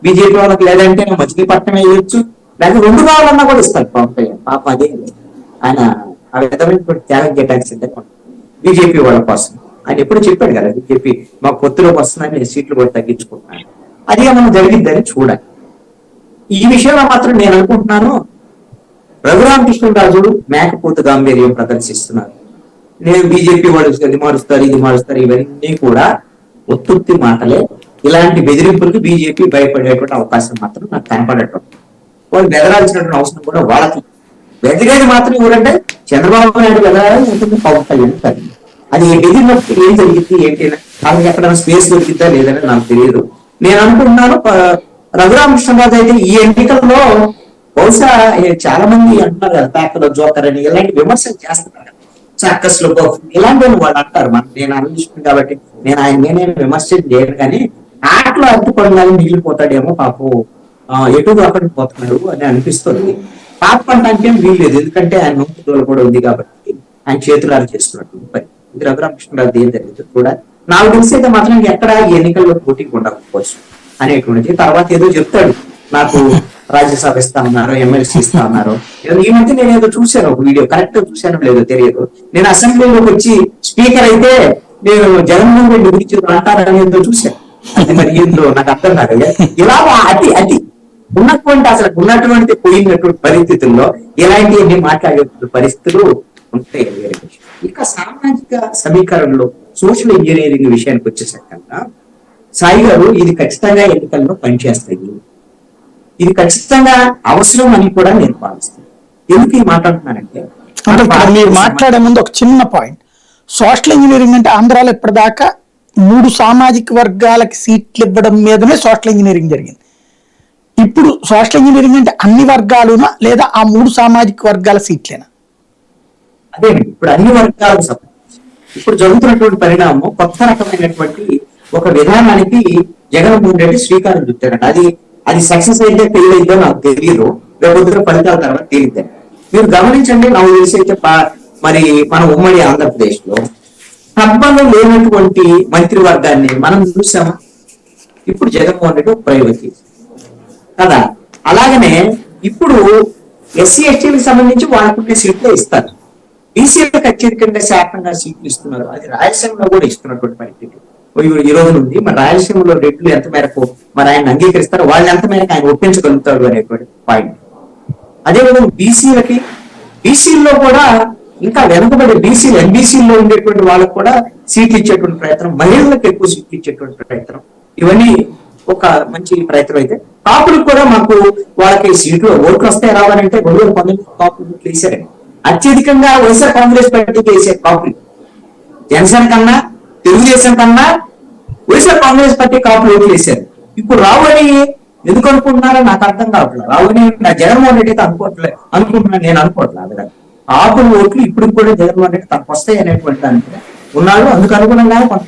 BJP వాళ్ళకి లేదంటే మచిలీపట్నం వేయొచ్చు, లేకపోతే రెండు కావాలన్నా కూడా ఇస్తారు పవన్ కళ్యాణ్. పాప అదే ఆయన ఆ విధమైన త్యాగం చేయడానికి సిద్ధంగా బీజేపీ వాళ్ళ కోసం. ఆయన ఎప్పుడు చెప్పాడు కదా, బీజేపీ మా పొత్తులోకి వస్తుందని నేను సీట్లు కూడా తగ్గించుకుంటున్నాను. అది ఏమన్నా జరిగిద్దని చూడాలి. ఈ విషయంలో మాత్రం నేను అనుకుంటున్నాను, రఘురామకృష్ణరాజు మేకపోతు గాంభీర్యం ప్రదర్శిస్తున్నారు. నేను బీజేపీ వాళ్ళు ఇది మారుస్తారు ఇది మారుస్తారు, ఇవన్నీ కూడా ఒత్తుత్తి మాటలే. ఇలాంటి బెదిరింపులకి బీజేపీ భయపడేటువంటి అవకాశం మాత్రం నాకు కనపడటం. వాళ్ళు బెదరాల్సినటువంటి అవసరం కూడా వాళ్ళకి. బెదిరేది మాత్రం ఎవరంటే చంద్రబాబు నాయుడు బెదరాలి, ఉంటుంది పవన్ కళ్యాణ్ తల్లి. అది బెదిరినప్పుడు ఏం జరిగింది ఏంటి, వాళ్ళకి ఎక్కడైనా స్పేస్ దొరికిద్దా లేదని నాకు తెలియదు. నేను అనుకుంటున్నాను రఘురామకృష్ణరాజు అయితే ఈ ఎన్నికల్లో బహుశా చాలా మంది అంటున్నారు కదా ప్యాకలో జోకర్ అని, ఇలాంటి విమర్శలు చేస్తున్నారు. సర్కస్ లో ఇలాంటి వాళ్ళు అంటారు. నేను అనలిస్తున్నాను కాబట్టి నేనే విమర్శ చేయను, కానీ ఆటలో అడ్డుపడినాలని మిగిలిపోతాడేమో పాపం, ఎటు అక్కడికి పోతున్నాడు అని అనిపిస్తుంది. పాప అంటే వీల్లేదు, ఎందుకంటే ఆయన నొప్పుదోలు కూడా ఉంది కాబట్టి ఆయన చేతులారు చేసుకున్నట్టు పని. ఇది రఘురామకృష్ణరాజు ఏం జరిగింది కూడా నాకు తెలిసి అయితే మాత్రం ఎక్కడ ఈ ఎన్నికల్లో పోటీకి ఉండకపోవచ్చు అనేటువంటిది. తర్వాత ఏదో చెప్తాడు, నాకు రాజ్యసభ ఇస్తా ఉన్నారు, ఎమ్మెల్సీ ఇస్తా ఉన్నారు. ఈ మధ్య నేను ఏదో చూశాను, ఒక వీడియో కరెక్ట్ చూశానో లేదో తెలియదు. నేను అసెంబ్లీలోకి వచ్చి స్పీకర్ అయితే నేను జగన్మోహన్ రెడ్డి గురించి అంటారని ఏదో చూశాను. అది మరి ఏందో నాకు అర్థం కాదు. ఇలా అతి ఉన్నటువంటి అసలు ఉన్నటువంటి పోయినటువంటి పరిస్థితుల్లో ఇలాంటివన్నీ మాట్లాడే పరిస్థితులు ఉంటాయి. ఇక సామాజిక సమీకరణలో సోషల్ ఇంజనీరింగ్ విషయానికి వచ్చేసరికన్నా సాయి గారు ఇది ఖచ్చితంగా ఎన్నికల్లో పనిచేస్తాయి, ఇది ఖచ్చితంగా అవసరం అని కూడా నేను భావిస్తాను. ఎందుకు ఈ మాట్లాడుతున్నానంటే, మీరు మాట్లాడే ముందు ఒక చిన్న పాయింట్, సోషల్ ఇంజనీరింగ్ అంటే ఆంధ్రాలో ఇప్పటిదాకా 3 సామాజిక వర్గాలకి సీట్లు ఇవ్వడం మీదనే సోషల్ ఇంజనీరింగ్ జరిగింది. ఇప్పుడు సోషల్ ఇంజనీరింగ్ అంటే అన్ని వర్గాలునా లేదా ఆ 3 సామాజిక వర్గాల సీట్లేనా? అదే ఇప్పుడు అన్ని వర్గాలకు సంబంధించి ఇప్పుడు జరుగుతున్నటువంటి పరిణామం కొత్త రకమైనటువంటి ఒక విధానానికి జగన్మోహన్ రెడ్డి శ్రీకారం చుట్టారంట. అది సక్సెస్ అయితే ఫెయిల్ అయితే నాకు తెలియదు, రేపు ఫలితాల తర్వాత తేలిద్దాం. మీరు గమనించండి, నాకు తెలిసి అయితే మరి మన ఉమ్మడి ఆంధ్రప్రదేశ్ లో పద్మలో లేనటువంటి మంత్రివర్గాన్ని మనం చూసాము. ఇప్పుడు జగన్మోహన్ రెడ్డి ప్రైవేట్ కదా. అలాగనే ఇప్పుడు ఎస్సీ ఎస్టీలకు సంబంధించి వాళ్ళకుండే సీట్లే ఇస్తారు, బీసీలకు అత్యధికంగా శాతంగా సీట్లు ఇస్తున్నారు. అది రాయలసీమలో కూడా ఇస్తున్నటువంటి పరిస్థితి ఈ రోజు ఉంది. మరి రాయలసీమలో రెడ్లు ఎంత మేరకు మరి ఆయన అంగీకరిస్తారు, వాళ్ళు ఎంత మేరకు ఆయన ఒప్పించగలుగుతాడు అనేటువంటి పాయింట్. అదేవిధంగా బీసీల్లో కూడా ఇంకా వెనుకబడి బీసీలు ఎంబీసీల్లో ఉండేటువంటి వాళ్ళకు కూడా సీట్లు ఇచ్చేటువంటి ప్రయత్నం, మహిళలకు ఎక్కువ సీట్లు ఇచ్చేటువంటి ప్రయత్నం, ఇవన్నీ ఒక మంచి ప్రయత్నం. అయితే కాపులకు కూడా మాకు వాళ్ళకి సీట్లు ఓట్లు వస్తాయి రావాలంటే 2019 కాపులు వేసారండి. అత్యధికంగా వైఎస్ఆర్ కాంగ్రెస్ పార్టీకి వేసే కాపులు జనసేన కన్నా తెలుగుదేశం కన్నా వైఎస్ఆర్ కాంగ్రెస్ పార్టీ కాపులు ఓట్లు వేశారు. ఇప్పుడు రావని ఎందుకు అనుకుంటున్నారో నాకు అర్థం కావట్లేదు. రావని నా జగన్మోహన్ రెడ్డి అయితే అనుకుంటున్నాను, నేను అనుకోవట్లేదు. కాపులు ఓట్లు ఇప్పుడు కూడా జగన్మోహన్ రెడ్డి తనకు వస్తాయి అనేటువంటి దానికి ఉన్నాడు. అందుకు అనుగుణంగా కొంత